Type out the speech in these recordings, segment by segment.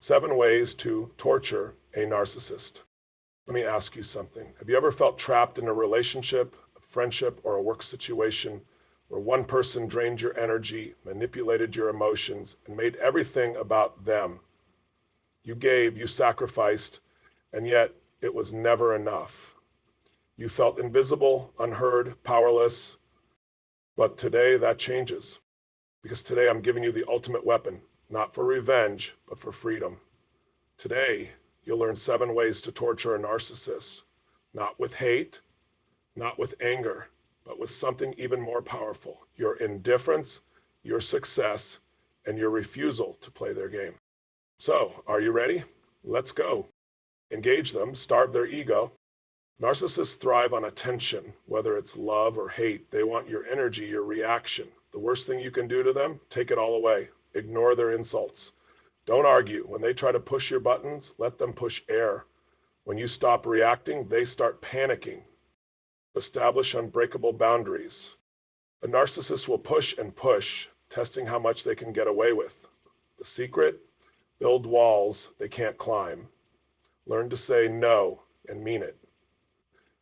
7 ways to torture a narcissist. Let me ask you something. Have you ever felt trapped in a relationship, a friendship, or a work situation where one person drained your energy, manipulated your emotions, and made everything about them? You gave, you sacrificed, and yet it was never enough. You felt invisible, unheard, powerless, but today that changes. Because today I'm giving you the ultimate weapon, not for revenge, but for freedom. Today, you'll learn 7 ways to torture a narcissist, not with hate, not with anger, but with something even more powerful, your indifference, your success, and your refusal to play their game. So, are you ready? Let's go. Engage them, starve their ego. Narcissists thrive on attention, whether it's love or hate. They want your energy, your reaction. The worst thing you can do to them, take it all away. Ignore their insults. Don't argue. When they try to push your buttons, let them push air. When you stop reacting, they start panicking. Establish unbreakable boundaries. A narcissist will push and push, testing how much they can get away with. The secret? Build walls they can't climb. Learn to say no and mean it.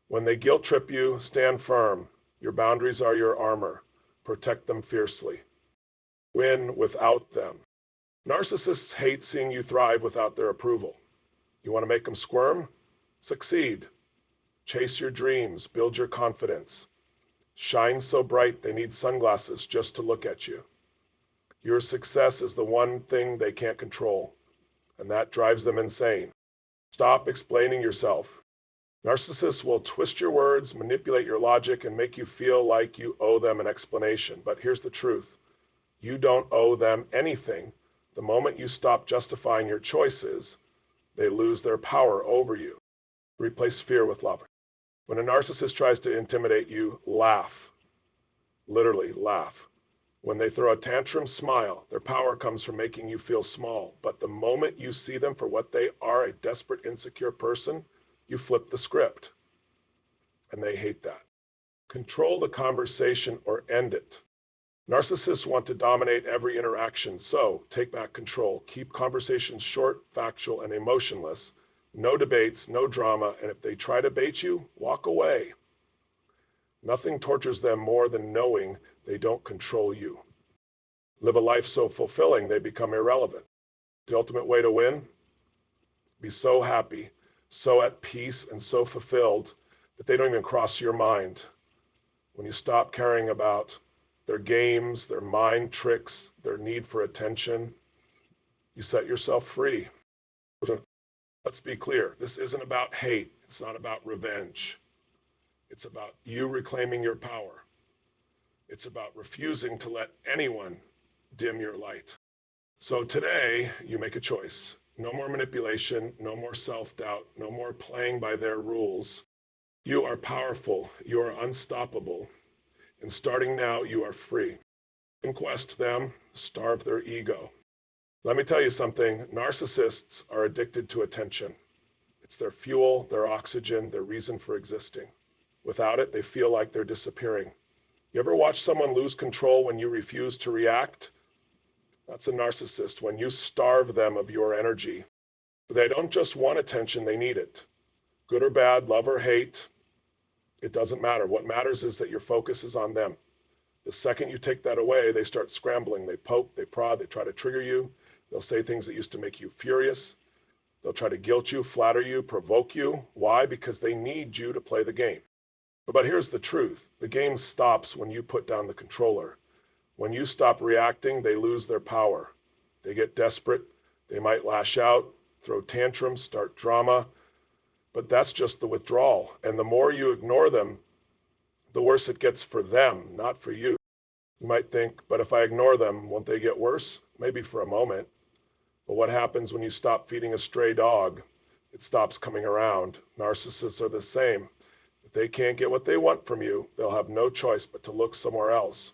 When they guilt trip you, stand firm. Your boundaries are your armor. Protect them fiercely. Win without them. Narcissists hate seeing you thrive without their approval. You want to make them squirm? Succeed. Chase your dreams. Build your confidence. Shine so bright they need sunglasses just to look at you. Your success is the one thing they can't control, and that drives them insane. Stop explaining yourself. Narcissists will twist your words, manipulate your logic, and make you feel like you owe them an explanation. But here's the truth. You don't owe them anything. The moment you stop justifying your choices, they lose their power over you. Replace fear with love. When a narcissist tries to intimidate you, laugh. Literally, laugh. When they throw a tantrum, smile. Their power comes from making you feel small. But the moment you see them for what they are, a desperate, insecure person, you flip the script. And they hate that. Control the conversation or end it. Narcissists want to dominate every interaction, so take back control. Keep conversations short, factual, and emotionless. No debates, no drama, and if they try to bait you, walk away. Nothing tortures them more than knowing they don't control you. Live a life so fulfilling they become irrelevant. The ultimate way to win? Be so happy, so at peace, and so fulfilled that they don't even cross your mind. When you stop caring about their games, their mind tricks, their need for attention, you set yourself free. Let's be clear, this isn't about hate. It's not about revenge. It's about you reclaiming your power. It's about refusing to let anyone dim your light. So today, you make a choice. No more manipulation, no more self-doubt, no more playing by their rules. You are powerful, you are unstoppable, and starting now, you are free. Conquest them, starve their ego. Let me tell you something, narcissists are addicted to attention. It's their fuel, their oxygen, their reason for existing. Without it, they feel like they're disappearing. You ever watch someone lose control when you refuse to react? That's a narcissist, when you starve them of your energy. They don't just want attention, they need it. Good or bad, love or hate, it doesn't matter. What matters is that your focus is on them. The second you take that away, they start scrambling. They poke, they prod, they try to trigger you. They'll say things that used to make you furious. They'll try to guilt you, flatter you, provoke you. Why? Because they need you to play the game. But here's the truth. The game stops when you put down the controller. When you stop reacting, they lose their power. They get desperate. They might lash out, throw tantrums, start drama. But that's just the withdrawal. And the more you ignore them, the worse it gets for them, not for you. You might think, but if I ignore them, won't they get worse? Maybe for a moment. But what happens when you stop feeding a stray dog? It stops coming around. Narcissists are the same. If they can't get what they want from you, they'll have no choice but to look somewhere else.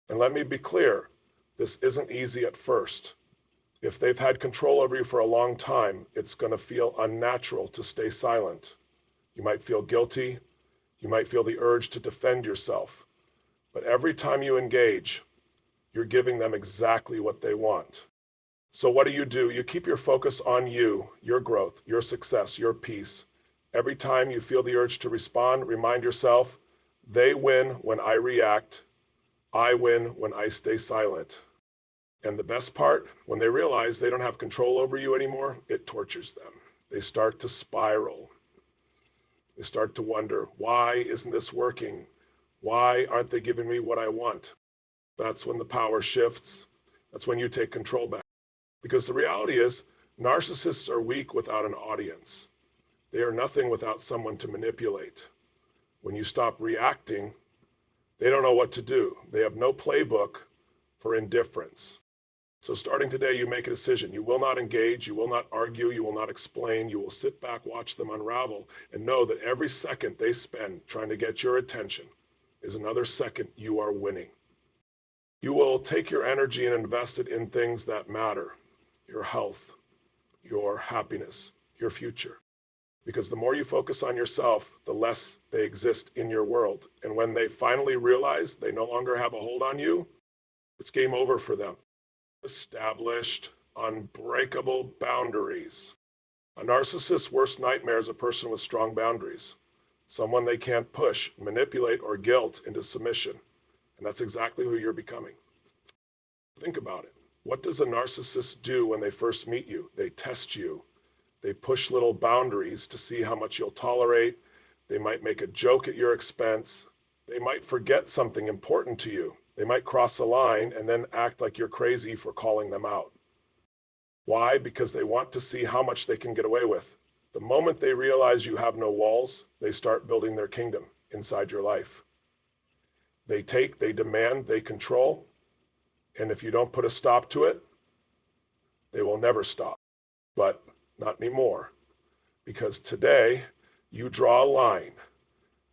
And let me be clear, this isn't easy at first. If they've had control over you for a long time, it's going to feel unnatural to stay silent. You might feel guilty. You might feel the urge to defend yourself. But every time you engage, you're giving them exactly what they want. So what do? You keep your focus on you, your growth, your success, your peace. Every time you feel the urge to respond, remind yourself, they win when I react. I win when I stay silent. And the best part, when they realize they don't have control over you anymore, it tortures them. They start to spiral. They start to wonder, why isn't this working? Why aren't they giving me what I want? That's when the power shifts. That's when you take control back. Because the reality is, narcissists are weak without an audience. They are nothing without someone to manipulate. When you stop reacting, they don't know what to do. They have no playbook for indifference. So starting today, you make a decision. You will not engage, you will not argue, you will not explain, you will sit back, watch them unravel, and know that every second they spend trying to get your attention is another second you are winning. You will take your energy and invest it in things that matter, your health, your happiness, your future. Because the more you focus on yourself, the less they exist in your world. And when they finally realize they no longer have a hold on you, it's game over for them. Established unbreakable boundaries. A narcissist's worst nightmare is a person with strong boundaries. Someone they can't push, manipulate, or guilt into submission. And that's exactly who you're becoming. Think about it. What does a narcissist do when they first meet you? They test you. They push little boundaries to see how much you'll tolerate. They might make a joke at your expense. They might forget something important to you. They might cross a line and then act like you're crazy for calling them out. Why? Because they want to see how much they can get away with. The moment they realize you have no walls, they start building their kingdom inside your life. They take, they demand, they control. And if you don't put a stop to it, they will never stop. But not anymore. Because today, you draw a line,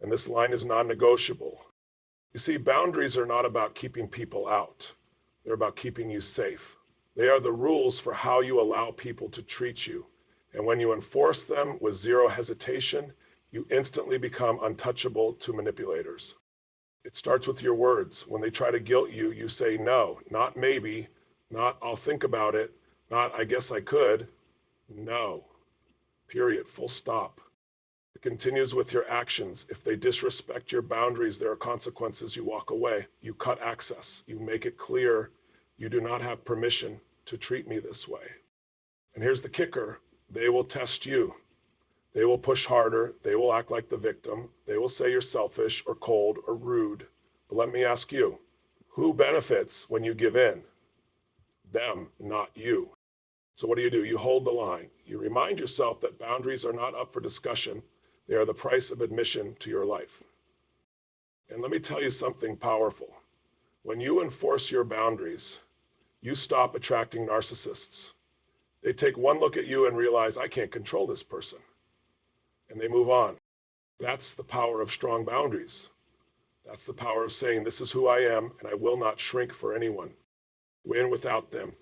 and this line is non-negotiable. You see, boundaries are not about keeping people out. They're about keeping you safe. They are the rules for how you allow people to treat you. And when you enforce them with zero hesitation, you instantly become untouchable to manipulators. It starts with your words. When they try to guilt you, you say no, not maybe, not I'll think about it, not I guess I could. No. Period. Full stop. It continues with your actions. If they disrespect your boundaries, there are consequences. You walk away. You cut access. You make it clear you do not have permission to treat me this way. And here's the kicker. They will test you. They will push harder. They will act like the victim. They will say you're selfish or cold or rude. But let me ask you, who benefits when you give in? Them, not you. So what do? You hold the line. You remind yourself that boundaries are not up for discussion. They are the price of admission to your life. And let me tell you something powerful. When you enforce your boundaries, you stop attracting narcissists. They take one look at you and realize, I can't control this person. And they move on. That's the power of strong boundaries. That's the power of saying, this is who I am, and I will not shrink for anyone. Win without them.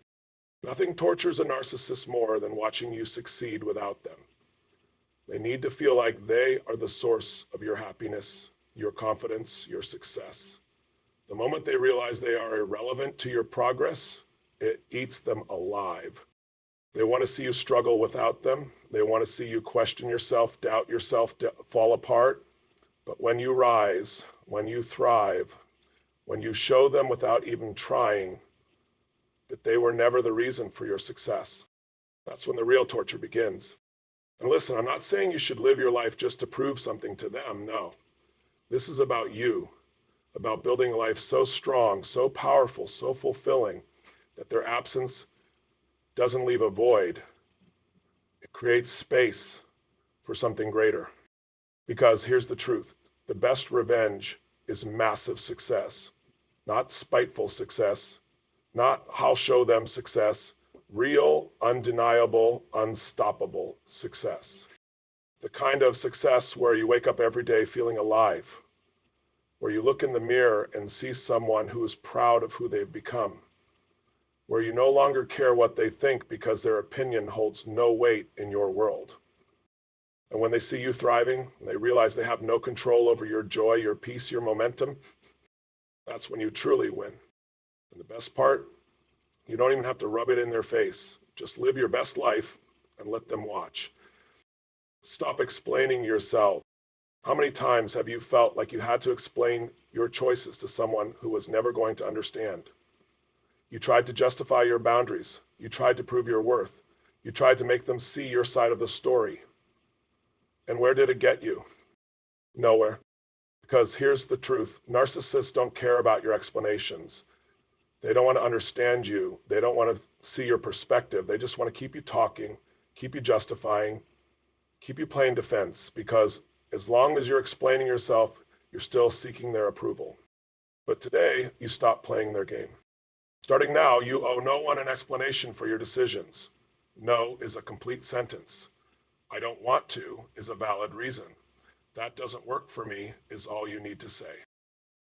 Nothing tortures a narcissist more than watching you succeed without them. They need to feel like they are the source of your happiness, your confidence, your success. The moment they realize they are irrelevant to your progress, it eats them alive. They want to see you struggle without them. They want to see you question yourself, doubt yourself, fall apart. But when you rise, when you thrive, when you show them without even trying that they were never the reason for your success, that's when the real torture begins. And listen, I'm not saying you should live your life just to prove something to them. No, this is about you, about building a life so strong, so powerful, so fulfilling that their absence doesn't leave a void. It creates space for something greater. Because here's the truth. The best revenge is massive success, not spiteful success, not I'll show them success, real, undeniable, unstoppable success. The kind of success where you wake up every day feeling alive, where you look in the mirror and see someone who is proud of who they've become, where you no longer care what they think because their opinion holds no weight in your world. And when they see you thriving, and they realize they have no control over your joy, your peace, your momentum, that's when you truly win. And the best part, You don't even have to rub it in their face. Just live your best life and let them watch. Stop explaining yourself. How many times have you felt like you had to explain your choices to someone who was never going to understand? You tried to justify your boundaries. You tried to prove your worth. You tried to make them see your side of the story. And where did it get you? Nowhere. Because here's the truth. Narcissists don't care about your explanations. They don't want to understand you. They don't want to see your perspective. They just want to keep you talking, keep you justifying, keep you playing defense, because as long as you're explaining yourself, you're still seeking their approval. But today, you stop playing their game. Starting now, you owe no one an explanation for your decisions. No is a complete sentence. I don't want to is a valid reason. That doesn't work for me is all you need to say.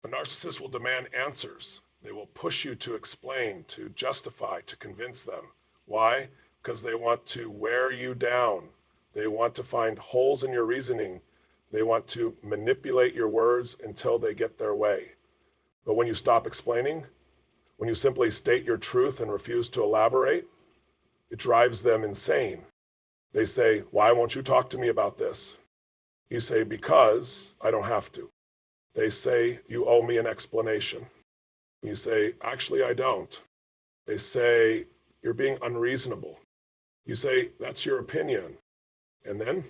A narcissist will demand answers. They will push you to explain, to justify, to convince them. Why? Because they want to wear you down. They want to find holes in your reasoning. They want to manipulate your words until they get their way. But when you stop explaining, when you simply state your truth and refuse to elaborate, it drives them insane. They say, why won't you talk to me about this? You say, because I don't have to. They say, you owe me an explanation. You say, actually, I don't. They say, you're being unreasonable. You say, that's your opinion. And then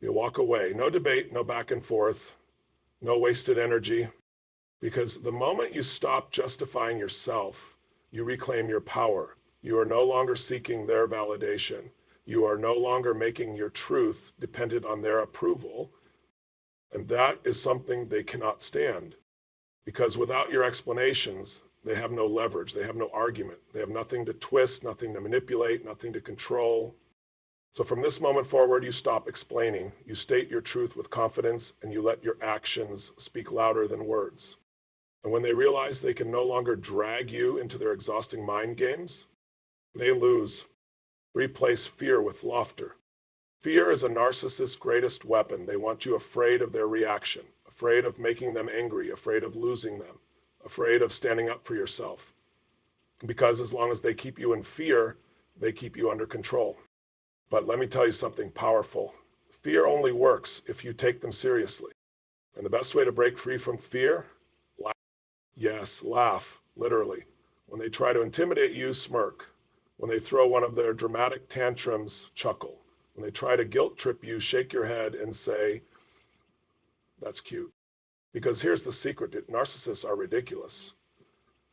you walk away. No debate, no back and forth, no wasted energy. Because the moment you stop justifying yourself, you reclaim your power. You are no longer seeking their validation. You are no longer making your truth dependent on their approval. And that is something they cannot stand. Because without your explanations, they have no leverage. They have no argument. They have nothing to twist, nothing to manipulate, nothing to control. So from this moment forward, you stop explaining. You state your truth with confidence, and you let your actions speak louder than words. And when they realize they can no longer drag you into their exhausting mind games, they lose. Replace fear with laughter. Fear is a narcissist's greatest weapon. They want you afraid of their reaction, afraid of making them angry, afraid of losing them, afraid of standing up for yourself. Because as long as they keep you in fear, they keep you under control. But let me tell you something powerful. Fear only works if you take them seriously. And the best way to break free from fear, laugh. Yes, laugh, literally. When they try to intimidate you, smirk. When they throw one of their dramatic tantrums, chuckle. When they try to guilt trip you, shake your head and say, that's cute. Because here's the secret, narcissists are ridiculous.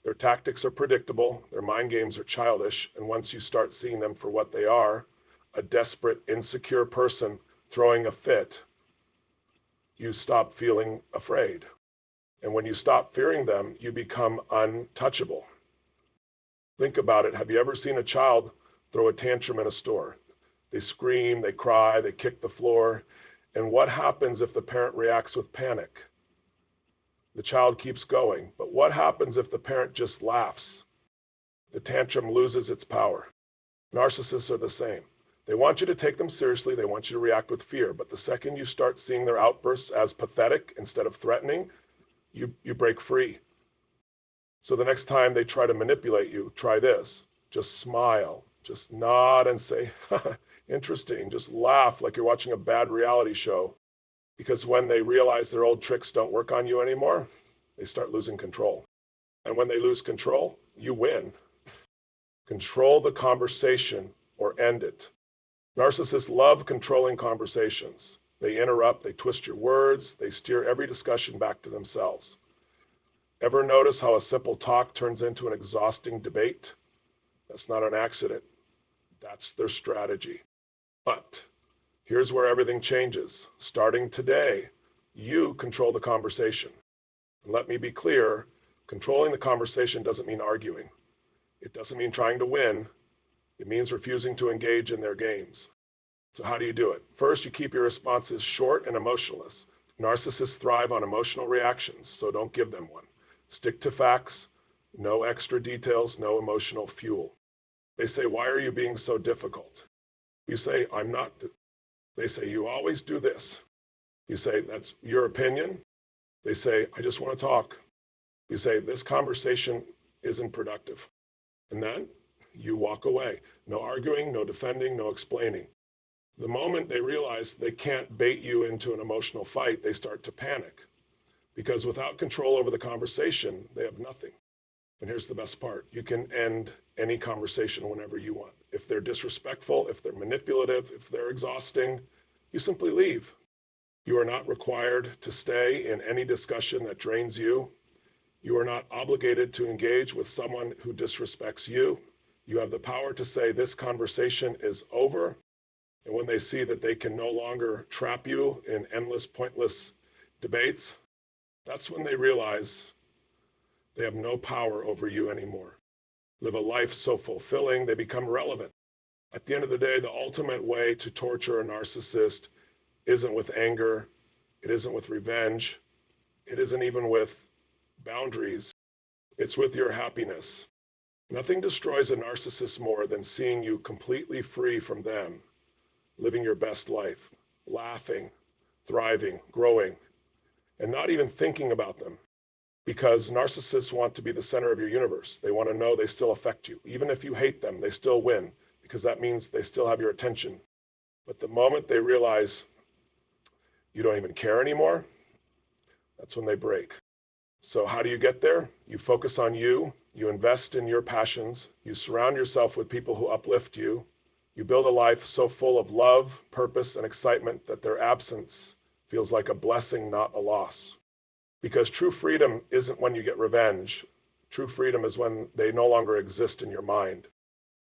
Their tactics are predictable, their mind games are childish, and once you start seeing them for what they are, a desperate, insecure person throwing a fit, you stop feeling afraid. And when you stop fearing them, you become untouchable. Think about it. Have you ever seen a child throw a tantrum in a store? They scream, they cry, they kick the floor. And what happens if the parent reacts with panic? The child keeps going. But what happens if the parent just laughs? The tantrum loses its power. Narcissists are the same. They want you to take them seriously. They want you to react with fear. But the second you start seeing their outbursts as pathetic instead of threatening, you break free. So the next time they try to manipulate you, try this. Just smile. Just nod and say, interesting. Just laugh like you're watching a bad reality show. Because when they realize their old tricks don't work on you anymore, they start losing control. And when they lose control, you win. Control the conversation or end it. Narcissists love controlling conversations. They interrupt, they twist your words, they steer every discussion back to themselves. Ever notice how a simple talk turns into an exhausting debate? That's not an accident. That's their strategy. But here's where everything changes. Starting today, you control the conversation. And let me be clear, controlling the conversation doesn't mean arguing. It doesn't mean trying to win. It means refusing to engage in their games. So how do you do it? First, you keep your responses short and emotionless. Narcissists thrive on emotional reactions, so don't give them one. Stick to facts, no extra details, no emotional fuel. They say, why are you being so difficult? You say, I'm not. They say, you always do this. You say, that's your opinion. They say, I just want to talk. You say, this conversation isn't productive. And then you walk away. No arguing, no defending, no explaining. The moment they realize they can't bait you into an emotional fight, they start to panic. Because without control over the conversation, they have nothing. And here's the best part. You can end any conversation whenever you want. If they're disrespectful, if they're manipulative, if they're exhausting, you simply leave. You are not required to stay in any discussion that drains you. You are not obligated to engage with someone who disrespects you. You have the power to say this conversation is over. And when they see that they can no longer trap you in endless, pointless debates, that's when they realize they have no power over you anymore. Live a life so fulfilling, they become relevant. At the end of the day, the ultimate way to torture a narcissist isn't with anger, it isn't with revenge, it isn't even with boundaries, it's with your happiness. Nothing destroys a narcissist more than seeing you completely free from them, living your best life, laughing, thriving, growing, and not even thinking about them. Because narcissists want to be the center of your universe. They want to know they still affect you. Even if you hate them, they still win, because that means they still have your attention. But the moment they realize you don't even care anymore, that's when they break. So how do you get there? You focus on you, you invest in your passions, you surround yourself with people who uplift you, you build a life so full of love, purpose, and excitement that their absence feels like a blessing, not a loss. Because true freedom isn't when you get revenge. True freedom is when they no longer exist in your mind.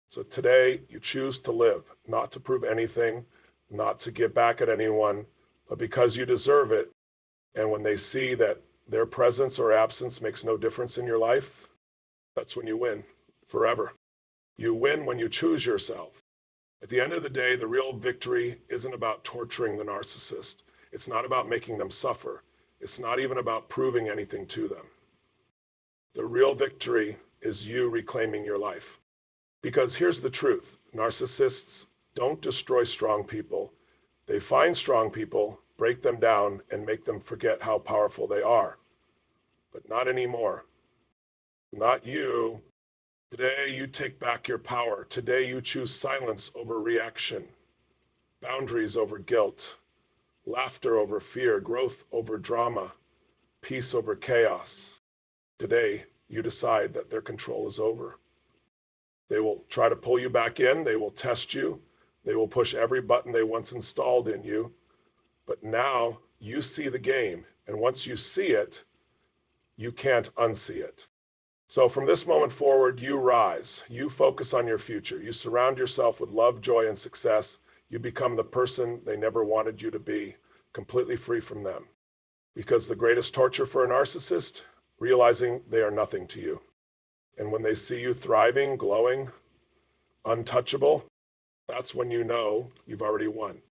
So today, you choose to live, not to prove anything, not to get back at anyone, but because you deserve it. And when they see that their presence or absence makes no difference in your life, that's when you win forever. You win when you choose yourself. At the end of the day, the real victory isn't about torturing the narcissist. It's not about making them suffer. It's not even about proving anything to them. The real victory is you reclaiming your life. Because here's the truth. Narcissists don't destroy strong people. They find strong people, break them down, and make them forget how powerful they are. But not anymore. Not you. Today you take back your power. Today you choose silence over reaction, boundaries over guilt, laughter over fear, growth over drama, peace over chaos. Today, you decide that their control is over. They will try to pull you back in. They will test you. They will push every button they once installed in you. But now you see the game. And once you see it, you can't unsee it. So from this moment forward, you rise. You focus on your future. You surround yourself with love, joy, and success. You become the person they never wanted you to be, completely free from them. Because the greatest torture for a narcissist, realizing they are nothing to you. And when they see you thriving, glowing, untouchable, that's when you know you've already won.